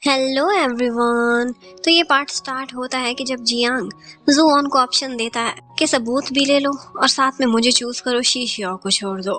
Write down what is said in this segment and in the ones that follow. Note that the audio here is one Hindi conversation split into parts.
Hello everyone. तो ये पार्ट स्टार्ट होता है कि जब जियांग जुऑन को ऑप्शन देता है कि सबूत भी ले लो और साथ में मुझे चूज करो, शीशियाओ को छोड़ दो।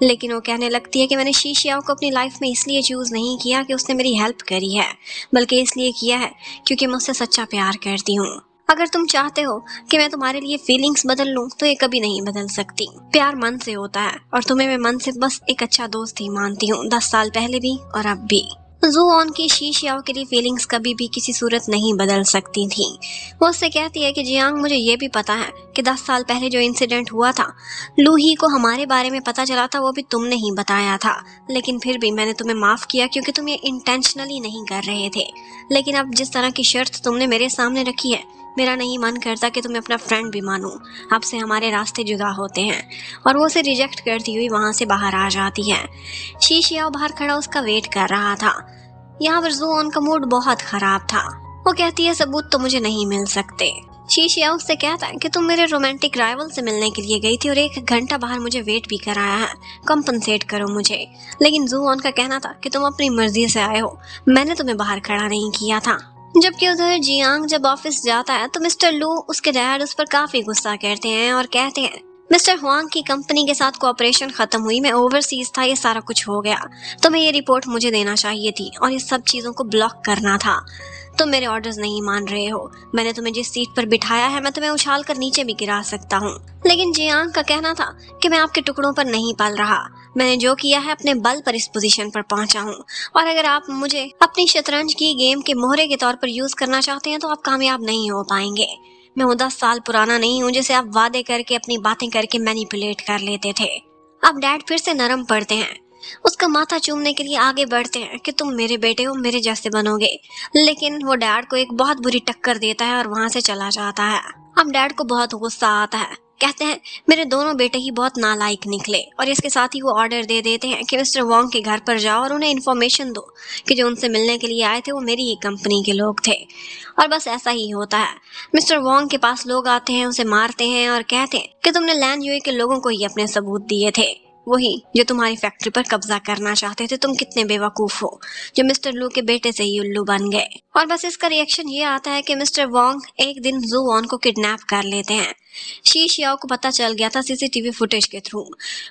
लेकिन वो कहने लगती है कि मैंने शीशियाओ को अपनी लाइफ में इसलिए चूज नहीं किया कि उसने मेरी हेल्प करी है, बल्कि इसलिए किया है क्योंकि मैं उससे सच्चा प्यार करती हूँ। अगर तुम चाहते हो कि मैं तुम्हारे लिए फीलिंग्स बदल लूं तो ये कभी नहीं बदल सकती। प्यार मन से होता है और तुम्हें मैं मन से बस एक अच्छा दोस्त ही मानती हूँ, 10 साल पहले भी और अब भी। जुऑन की शीशियाओ के लिए फीलिंग्स कभी भी किसी सूरत नहीं बदल सकती थी। वो उससे कहती है कि जियांग, मुझे ये भी पता है कि 10 साल पहले जो इंसिडेंट हुआ था, लूही को हमारे बारे में पता चला था, वो भी तुमने ही बताया था। लेकिन फिर भी मैंने तुम्हें माफ किया क्योंकि तुम ये इंटेंशनली नहीं कर रहे थे। लेकिन अब जिस तरह की शर्त तुमने मेरे सामने रखी है, मेरा नहीं मन करता कि तुम्हें अपना फ्रेंड भी मानूं। अब से हमारे रास्ते जुदा होते हैं। और वो उसे रिजेक्ट करती हुई वहां से बाहर आ जाती है। शीशियाओ बाहर खड़ा उसका वेट कर रहा था। यहाँ पर जुऑन का मूड बहुत खराब था। वो कहती है सबूत तो मुझे नहीं मिल सकते। शीशियाओ उससे कहता है कि तुम मेरे रोमांटिक राइवल से मिलने के लिए गई थी और 1 घंटा बाहर मुझे वेट भी कराया है, कंपनसेट करो मुझे। लेकिन जुऑन का कहना था कि तुम अपनी मर्जी से आए हो, मैंने तुम्हें बाहर खड़ा नहीं किया था। जबकि उधर जियांग जब ऑफिस जाता है तो मिस्टर लू, उसके डैड, उस पर काफी गुस्सा करते हैं और कहते हैं मिस्टर हुआंग की कंपनी के साथ कोऑपरेशन खत्म हुई, मैं ओवरसीज था, ये सारा कुछ हो गया। तुम्हें ये रिपोर्ट मुझे देना चाहिए थी और ये सब चीजों को ब्लॉक करना था। तुम मेरे ऑर्डर्स नहीं मान रहे हो। मैंने तुम्हें जिस सीट पर बिठाया है, मैं तुम्हें उछाल कर नीचे भी गिरा सकता हूँ। लेकिन जियांग का कहना था कि मैं आपके टुकड़ों पर नहीं पल रहा। मैंने जो किया है अपने बल पर इस पोजीशन पर पहुंचा हूँ। और अगर आप मुझे अपनी शतरंज की गेम के मोहरे के तौर पर यूज करना चाहते हैं तो आप कामयाब नहीं हो पाएंगे। मैं वो 10 साल पुराना नहीं हूँ जिसे आप वादे करके, अपनी बातें करके मैनिपुलेट कर लेते थे। अब डैड फिर से नरम पड़ते हैं, उसका माथा चूमने के लिए आगे बढ़ते हैं कि तुम मेरे बेटे हो, मेरे जैसे बनोगे। लेकिन वो डैड को एक बहुत बुरी टक्कर देता है और वहां से चला जाता है। अब डैड को बहुत गुस्सा आता है। कहते हैं मेरे दोनों बेटे ही बहुत नालायक निकले। और इसके साथ ही वो ऑर्डर दे देते हैं कि मिस्टर वोंग के घर पर जाओ और उन्हें इन्फॉर्मेशन दो कि जो उनसे मिलने के लिए आए थे वो मेरी ही कंपनी के लोग थे। और बस ऐसा ही होता है। मिस्टर वोंग के पास लोग आते हैं, उसे मारते हैं और कहते हैं कि तुमने लैन यूए के लोगों को ही अपने सबूत दिए थे, वही जो तुम्हारी फैक्ट्री पर कब्जा करना चाहते थे। तुम कितने बेवकूफ हो जो मिस्टर लू के बेटे से ही उल्लू बन गए। और बस इसका रिएक्शन ये आता है कि मिस्टर वोंग एक दिन जुऑन को किडनैप कर लेते हैं। शीशियाओ को पता चल गया था सीसीटीवी फुटेज के थ्रू।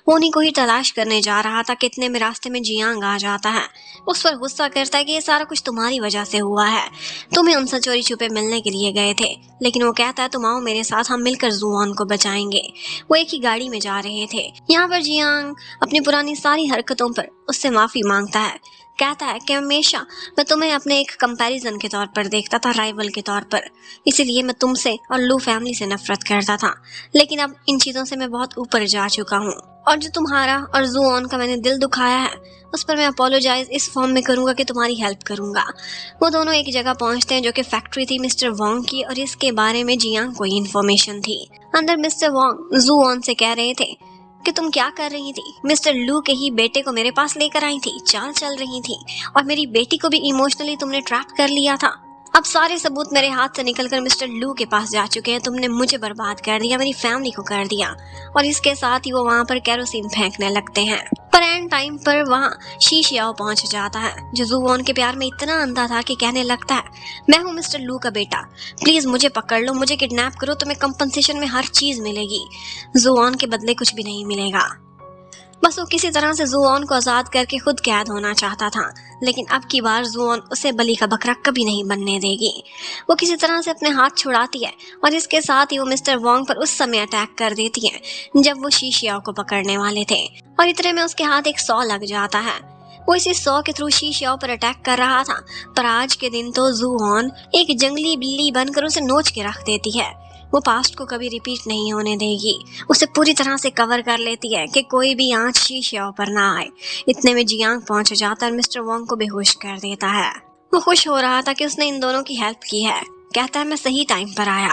वो उन्हीं को ही तलाश करने जा रहा था कि इतने में रास्ते में जियांग आ जाता है। उस पर गुस्सा करता है कि ये सारा कुछ तुम्हारी वजह से हुआ है, तुम्हें उनसे चोरी छुपे मिलने के लिए गए थे। लेकिन वो कहता है तुम आओ मेरे साथ, हम मिलकर जुऑन को बचाएंगे। वो एक ही गाड़ी में जा रहे थे। यहाँ पर जियांग अपनी पुरानी सारी हरकतों पर उससे माफी मांगता है। कहता है कि हमेशा मैं तुम्हें अपने एक कंपैरिजन के तौर पर देखता था, राइवल के तौर पर, इसीलिए मैं तुमसे और लू फैमिली से नफरत करता था। लेकिन अब इन चीजों से मैं बहुत ऊपर जा चुका हूँ और जो तुम्हारा और जुऑन का मैंने दिल दुखाया है उस पर मैं अपोलोजाइज इस फॉर्म में करूंगा कि तुम्हारी हेल्प करूंगा। वो दोनों एक जगह पहुंचते हैं जो कि फैक्ट्री थी मिस्टर वोंग की, और इसके बारे में जियांग को इन्फॉर्मेशन थी। अंदर मिस्टर वोंग जुऑन से कह रहे थे कि तुम क्या कर रही थी, मिस्टर लू के ही बेटे को मेरे पास लेकर आई थी, चाल चल रही थी और मेरी बेटी को भी इमोशनली तुमने ट्रैप कर लिया था। अब सारे सबूत मेरे हाथ से निकलकर मिस्टर लू के पास जा चुके हैं। तुमने मुझे बर्बाद कर दिया, मेरी फैमिली को कर दिया। और इसके साथ ही वो वहां पर केरोसिन फेंकने लगते हैं। पर एंड टाइम पर वहां शीशियाओ पहुंच जाता है जो जुऑन के प्यार में इतना अंधा था कि कहने लगता है मैं हूँ मिस्टर लू का बेटा, प्लीज मुझे पकड़ लो, मुझे किडनैप करो, तुम्हें कंपनसेशन में हर चीज मिलेगी, जुऑन के बदले कुछ भी नहीं मिलेगा। बस वो किसी तरह से जुऑन को आजाद करके खुद कैद होना चाहता था। लेकिन अब की बार जुऑन उसे बलि का बकरा कभी नहीं बनने देगी। वो किसी तरह से अपने हाथ छुड़ाती है और इसके साथ ही वो मिस्टर वोंग पर उस समय अटैक कर देती है जब वो शीशियाओ को पकड़ने वाले थे। और इतने में उसके हाथ एक सॉ लग जाता है। वो इसी सॉ के थ्रू शीशियाओ पर अटैक कर रहा था। पर आज के दिन तो जुऑन एक जंगली बिल्ली बनकर उसे नोच के रख देती है। वो पास्ट को कभी रिपीट नहीं होने देगी। उसे पूरी तरह से कवर कर लेती है कि कोई भी आंच शीशियाओ पर ना आए। इतने में जियांग पहुंच जाता और मिस्टर वोंग को बेहोश कर देता है। वो खुश हो रहा था कि उसने इन दोनों की हेल्प की है। कहता है मैं सही टाइम पर आया।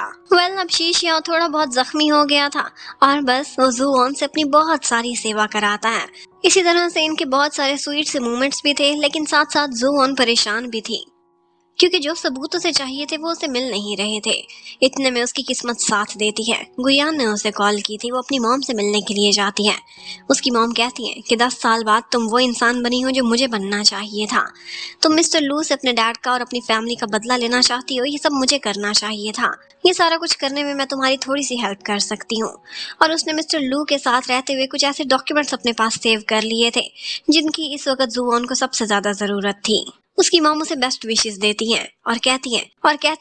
अब शीशियाओ थोड़ा बहुत जख्मी हो गया था और बस वो जुऑन से अपनी बहुत सारी सेवा कराता है। इसी तरह से इनके बहुत सारे स्वीट से मोमेंट्स भी थे, लेकिन साथ साथ जुऑन परेशान भी थी क्योंकि जो सबूत उसे चाहिए थे वो उसे मिल नहीं रहे थे। इतने में उसकी किस्मत साथ देती है। गुयान ने उसे कॉल की थी, वो अपनी मॉम से मिलने के लिए जाती है। उसकी मॉम कहती है कि 10 साल बाद तुम वो इंसान बनी हो जो मुझे बनना चाहिए था। तुम मिस्टर लू से अपने डैड का और अपनी फैमिली का बदला लेना चाहती हो, ये सब मुझे करना चाहिए था। ये सारा कुछ करने में मैं तुम्हारी थोड़ी सी हेल्प कर सकती हूँ। और उसने मिस्टर लू के साथ रहते हुए कुछ ऐसे डॉक्यूमेंट्स अपने पास सेव कर लिए थे जिनकी इस वक्त जुआन को सबसे ज्यादा जरूरत थी। उसकी मॉम उसे बेस्ट विशेस देती हैं और कहती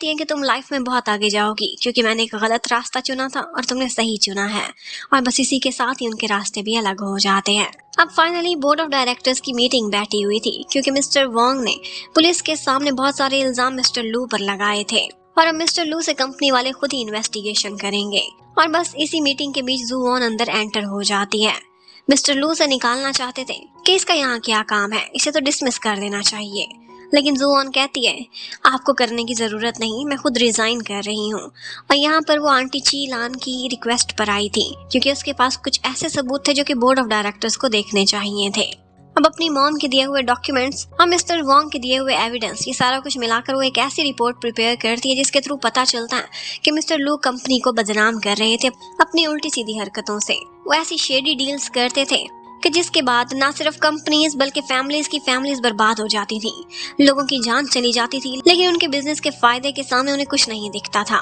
हैं कि तुम लाइफ में बहुत आगे जाओगी क्योंकि मैंने एक गलत रास्ता चुना था और तुमने सही चुना है। और बस इसी के साथ ही उनके रास्ते भी अलग हो जाते हैं। अब फाइनली बोर्ड ऑफ डायरेक्टर्स की मीटिंग बैठी हुई थी क्योंकि मिस्टर वोंग ने पुलिस के सामने बहुत सारे इल्जाम मिस्टर लू पर लगाए थे और अब मिस्टर लू से कंपनी वाले खुद ही इन्वेस्टिगेशन करेंगे। और बस इसी मीटिंग के बीच जुओन अंदर एंटर हो जाती है। मिस्टर लू से निकालना चाहते थे कि इसका यहाँ क्या काम है, इसे तो डिसमिस कर देना चाहिए। लेकिन जुओन कहती है आपको करने की जरूरत नहीं, मैं खुद रिजाइन कर रही हूँ। और यहाँ पर वो आंटी ची लान की रिक्वेस्ट पर आई थी क्योंकि उसके पास कुछ ऐसे सबूत थे जो कि बोर्ड ऑफ डायरेक्टर्स को देखने चाहिए थे। अब अपनी मॉम के दिए हुए डॉक्यूमेंट्स और मिस्टर वोंग के दिए हुए एविडेंस, ये सारा कुछ मिलाकर वो एक ऐसी रिपोर्ट प्रिपेयर करती है जिसके थ्रू पता चलता है कि मिस्टर लू कंपनी को बदनाम कर रहे थे अपनी उल्टी सीधी हरकतों से। वो ऐसी शेडी डील्स करते थे कि जिसके बाद ना सिर्फ कंपनीज बल्कि फैमिलीज बर्बाद हो जाती थी, लोगों की जान चली जाती थी, लेकिन उनके बिजनेस के फायदे के सामने उन्हें कुछ नहीं दिखता था।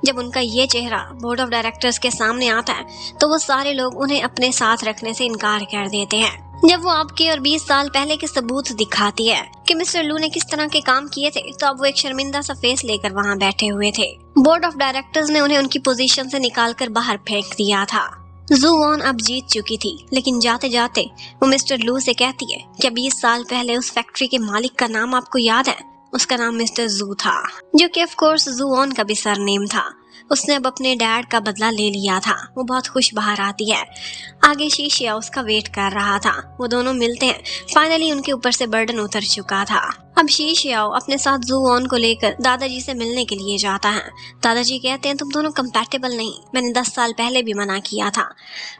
जब उनका ये चेहरा बोर्ड ऑफ डायरेक्टर्स के सामने आता है तो वो सारे लोग उन्हें अपने साथ रखने से इनकार कर देते हैं। जब वो आपके और 20 साल पहले के सबूत दिखाती है कि मिस्टर लू ने किस तरह के काम किए थे, तो अब वो एक शर्मिंदा सा फेस लेकर वहाँ बैठे हुए थे। बोर्ड ऑफ डायरेक्टर्स ने उन्हें उनकी पोजीशन से निकालकर बाहर फेंक दिया था। जुओन अब जीत चुकी थी, लेकिन जाते जाते वो मिस्टर लू से कहती है कि 20 साल पहले उस फैक्ट्री के मालिक का नाम आपको याद है? उसका नाम मिस्टर जू था, जो कि ऑफ कोर्स जुओन का भी सरनेम था। उसने अब अपने डैड का बदला ले लिया था। वो बहुत खुश बाहर आती है। आगे शीशिया उसका वेट कर रहा था। वो दोनों मिलते हैं। फाइनली उनके ऊपर से बर्डन उतर चुका था। अब शीशियाओ अपने साथ जुओन को लेकर दादाजी से मिलने के लिए जाता है। दादाजी कहते हैं तुम दोनों कंपैटिबल नहीं, मैंने 10 साल पहले भी मना किया था।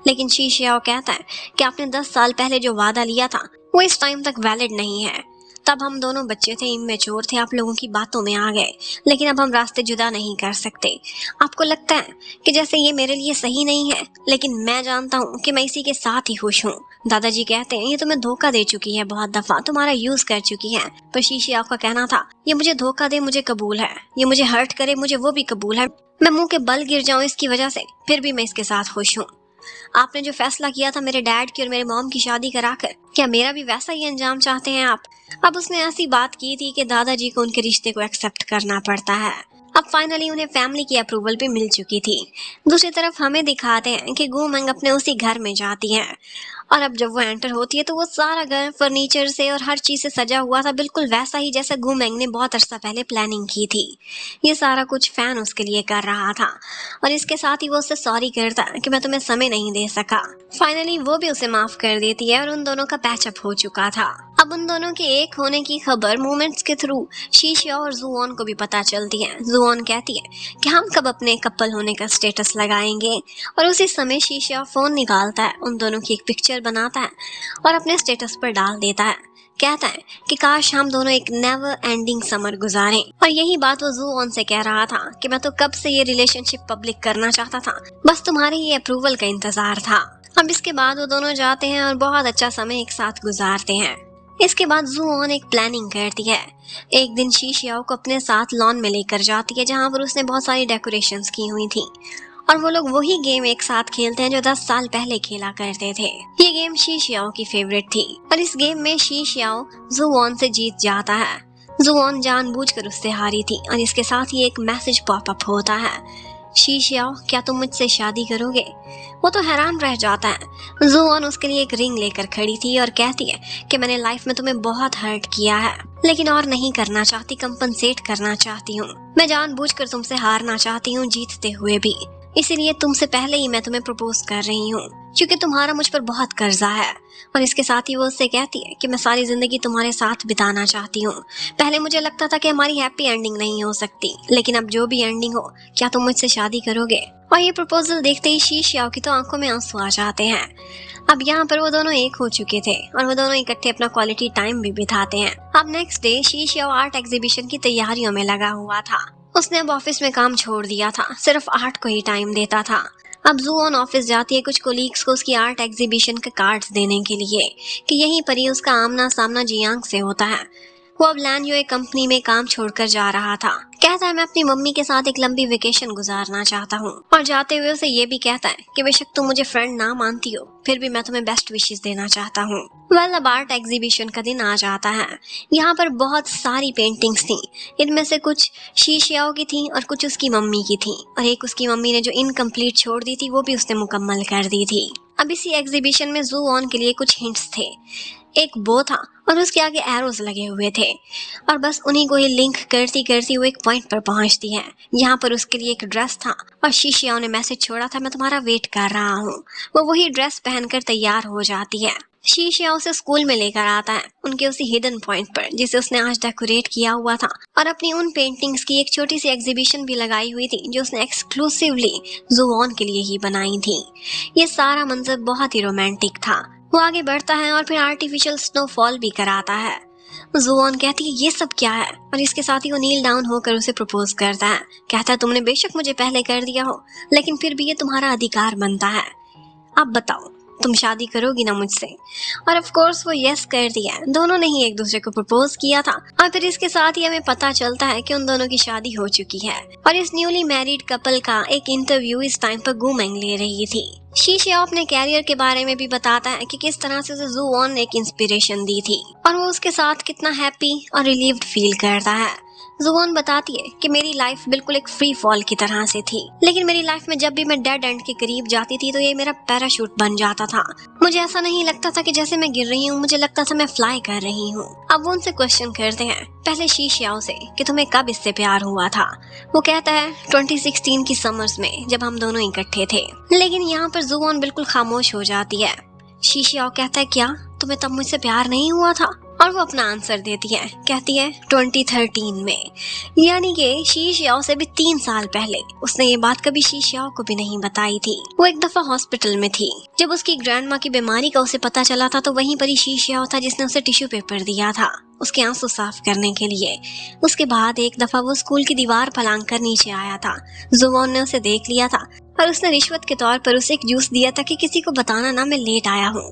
लेकिन शीशियाओ कहता है कि आपने 10 साल पहले जो वादा लिया था वो इस टाइम तक वैलिड नहीं है। तब हम दोनों बच्चे थे, इमेच्योर थे, आप लोगों की बातों में आ गए, लेकिन अब हम रास्ते जुदा नहीं कर सकते। आपको लगता है कि जैसे ये मेरे लिए सही नहीं है, लेकिन मैं जानता हूँ कि मैं इसी के साथ ही खुश हूँ। दादाजी कहते हैं ये तुम्हें धोखा दे चुकी है, बहुत दफा तुम्हारा यूज कर चुकी है। पर शीशिया का कहना था ये मुझे धोखा दे मुझे कबूल है, ये मुझे हर्ट करे मुझे वो भी कबूल है, मैं मुंह के बल गिर जाऊं इसकी वजह से, फिर भी मैं इसके साथ खुश हूँ। आपने जो फैसला किया था मेरे डैड की और मेरे मॉम की शादी कराकर, क्या मेरा भी वैसा ही अंजाम चाहते हैं आप? अब उसने ऐसी बात की थी कि दादाजी को उनके रिश्ते को एक्सेप्ट करना पड़ता है। अब फाइनली उन्हें फैमिली की अप्रूवल भी मिल चुकी थी। दूसरी तरफ हमें दिखाते हैं कि गू मंग अपने उसी घर में जाती है और अब जब वो एंटर होती है तो वो सारा घर फर्नीचर से और हर चीज से सजा हुआ था, बिल्कुल वैसा ही जैसा गू मंग ने बहुत अरसा पहले प्लानिंग की थी। ये सारा कुछ फैन उसके लिए कर रहा था और इसके साथ ही वो उससे सॉरी करता कि मैं तुम्हें समय नहीं दे सका। फाइनली वो भी उसे माफ कर देती है और उन दोनों का पैचअप हो चुका था। अब उन दोनों के एक होने की खबर मूवमेंट्स के थ्रू शीशिया और जुओन को भी पता चलती है। जुओन कहती है कि हम कब अपने कपल होने का स्टेटस लगाएंगे और उसी समय शीशिया फोन निकालता है, उन दोनों की एक पिक्चर बनाता है और अपने स्टेटस पर डाल देता है। कहता है कि काश हम दोनों एक नेवर एंडिंग समर गुजारें। और यही बात वो जुओन से कह रहा था कि मैं तो कब से ये रिलेशनशिप पब्लिक करना चाहता था, बस तुम्हारी ये अप्रूवल का इंतजार था। अब इसके बाद वो दोनों जाते हैं और बहुत अच्छा समय एक साथ गुजारते हैं। इसके बाद जुओन एक प्लानिंग करती है। एक दिन शीशियाओ को अपने साथ लॉन में लेकर जाती है जहाँ पर उसने बहुत सारी डेकोरेशंस की हुई थी और वो लोग वही गेम एक साथ खेलते हैं जो 10 साल पहले खेला करते थे। ये गेम शीशियाओ की फेवरेट थी और इस गेम में शीशियाओ जुओन से जीत जाता है। जुओन जानबूझकर उससे हारी थी और इसके साथ ही एक मैसेज पॉपअप होता है, शीशियाओ क्या तुम मुझसे शादी करोगे? वो तो हैरान रह जाता है। जुओन उसके लिए एक रिंग लेकर खड़ी थी और कहती है कि मैंने लाइफ में तुम्हें बहुत हर्ट किया है, लेकिन और नहीं करना चाहती, कंपनसेट करना चाहती हूँ। मैं जानबूझकर तुमसे हारना चाहती हूँ जीतते हुए भी, इसीलिए तुमसे पहले ही मैं तुम्हें प्रपोज कर रही हूँ क्योंकि तुम्हारा मुझ पर बहुत कर्जा है। और इसके साथ ही वो उससे कहती है कि मैं सारी जिंदगी तुम्हारे साथ बिताना चाहती हूँ। पहले मुझे लगता था कि हमारी हैप्पी एंडिंग नहीं हो सकती, लेकिन अब जो भी एंडिंग हो, क्या तुम मुझसे शादी करोगे? और ये प्रपोजल देखते ही शीशियाओ की तो आंखों में आंसू आ जाते हैं। अब यहाँ पर वो दोनों एक हो चुके थे और वो दोनों इकट्ठे अपना क्वालिटी टाइम भी बिताते हैं। अब नेक्स्ट डे शीशियाओ आर्ट एग्जीबिशन की तैयारियों में लगा हुआ था। उसने अब ऑफिस में काम छोड़ दिया था, सिर्फ आर्ट को ही टाइम देता था। अब ज़ूऑन ऑफिस जाती है कुछ कोलीग्स को उसकी आर्ट एग्जीबिशन के कार्ड्स देने के लिए कि यहीं पर ही उसका आमना सामना जियांग से होता है। वो अब लैनयूए कंपनी में काम छोड़कर जा रहा था। कहता है मैं अपनी मम्मी के साथ एक लंबी वेकेशन गुजारना चाहता हूँ और जाते हुए उसे ये भी कहता है कि बेशक तुम मुझे फ्रेंड ना मानती हो फिर भी मैं तुम्हें बेस्ट विशेस देना चाहता हूँ। अब आर्ट एग्जीबिशन का दिन आ जाता है। यहाँ पर बहुत सारी पेंटिंग्स थी। इनमें से कुछ शीशियाओ की थी और कुछ उसकी मम्मी की थी और एक उसकी मम्मी ने जो इनकम्प्लीट छोड़ दी थी वो भी उसने मुकम्मल कर दी थी। अब इसी एग्जीबिशन में ज़ूऑन के लिए कुछ हिंट्स थे। एक बो था और उसके आगे एरोज लगे हुए थे और बस उन्हीं को ही लिंक करती करती वो एक पॉइंट पर पहुंचती है। यहाँ पर उसके लिए एक ड्रेस था और शीशियाओ ने मैसेज छोड़ा था मैं तुम्हारा वेट कर रहा हूँ। वो वही ड्रेस पहनकर तैयार हो जाती है। शीशियाओ उसे स्कूल में लेकर आता है उनके उसी हिडन पॉइंट पर जिसे उसने आज डेकोरेट किया हुआ था और अपनी उन पेंटिंग्स की एक छोटी सी एग्जीबिशन भी लगाई हुई थी जो उसने एक्सक्लूसिवली ज़ूऑन के लिए ही बनाई थी। ये सारा मंजर बहुत ही रोमांटिक था। वो आगे बढ़ता है और फिर आर्टिफिशियल स्नोफॉल भी कराता है। ज़ूऑन कहती है ये सब क्या है और इसके साथ ही वो नील डाउन होकर उसे प्रपोज करता है। कहता है तुमने बेशक मुझे पहले कर दिया हो लेकिन फिर भी ये तुम्हारा अधिकार बनता है। अब बताओ तुम शादी करोगी ना मुझसे? और ऑफ कोर्स वो यस कर दिया। दोनों ने ही एक दूसरे को प्रपोज किया था और फिर इसके साथ ही हमें पता चलता है कि उन दोनों की शादी हो चुकी है और इस न्यूली मैरिड कपल का एक इंटरव्यू इस टाइम पर गूमेंग ले रही थी। शीशियाओ अपने कैरियर के बारे में भी बताता है कि किस तरह से उसे ज़ूऑन ने एक इंस्पिरेशन दी थी और वो उसके साथ कितना हैप्पी और रिलीव्ड फील करता है। ज़ूऑन बताती है कि मेरी लाइफ बिल्कुल एक फ्री फॉल की तरह से थी लेकिन मेरी लाइफ में जब भी मैं डेड एंड के करीब जाती थी तो ये मेरा पैराशूट बन जाता था। मुझे ऐसा नहीं लगता था कि जैसे मैं गिर रही हूँ, मुझे लगता था मैं फ्लाई कर रही हूँ। अब वो उनसे क्वेश्चन करते हैं पहले शीशियाओ से कि तुम्हें कब इससे प्यार हुआ था। वो कहता है 2016 की समर्स में जब हम दोनों इकट्ठे थे। लेकिन यहाँ पर ज़ूऑन बिल्कुल खामोश हो जाती है। शीशियाओ कहता है क्या तुम्हें तब मुझसे प्यार नहीं हुआ था? और वो अपना आंसर देती है, कहती है 2013 में, यानी कि शीशियाओ से भी 3 साल पहले। उसने ये बात कभी शीशियाओ को भी नहीं बताई थी। वो एक दफा हॉस्पिटल में थी। जब उसकी ग्रैंडमा की बीमारी का उसे पता चला था तो वहीं पर ही शीशियाओ था जिसने उसे टिश्यू पेपर दिया था उसके आंसू साफ करने के लिए। उसके बाद एक दफा वो स्कूल की दीवार फलांग कर नीचे आया था। ज़ूऑन ने उसे देख लिया था और उसने रिश्वत के तौर पर उसे एक जूस दिया था कि किसी को बताना ना मैं लेट आया हूँ।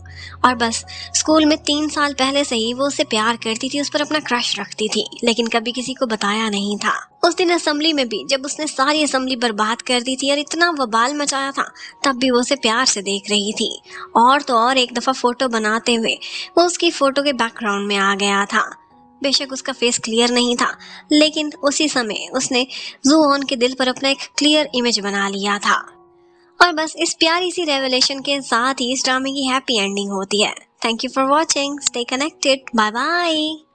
और बस स्कूल में 3 साल पहले से ही वो उसे प्यार करती थी, उस पर अपना क्रश रखती थी लेकिन कभी किसी को बताया नहीं था। उस दिन असेंबली में भी जब उसने सारी असेंबली बर्बाद कर दी थी और इतना वबाल मचाया था तब भी वो उसे प्यार से देख रही थी। और तो और एक दफा फोटो बनाते हुए वो उसकी फोटो के बैकग्राउंड में आ गया था। बेशक उसका फेस क्लियर नहीं था लेकिन उसी समय उसने ज़ूऑन के दिल पर अपना एक क्लियर इमेज बना लिया था। और बस इस प्यारी सी रेवलेशन के साथ ही इस ड्रामे की हैप्पी एंडिंग होती है। Thank you for watching, stay connected, bye bye.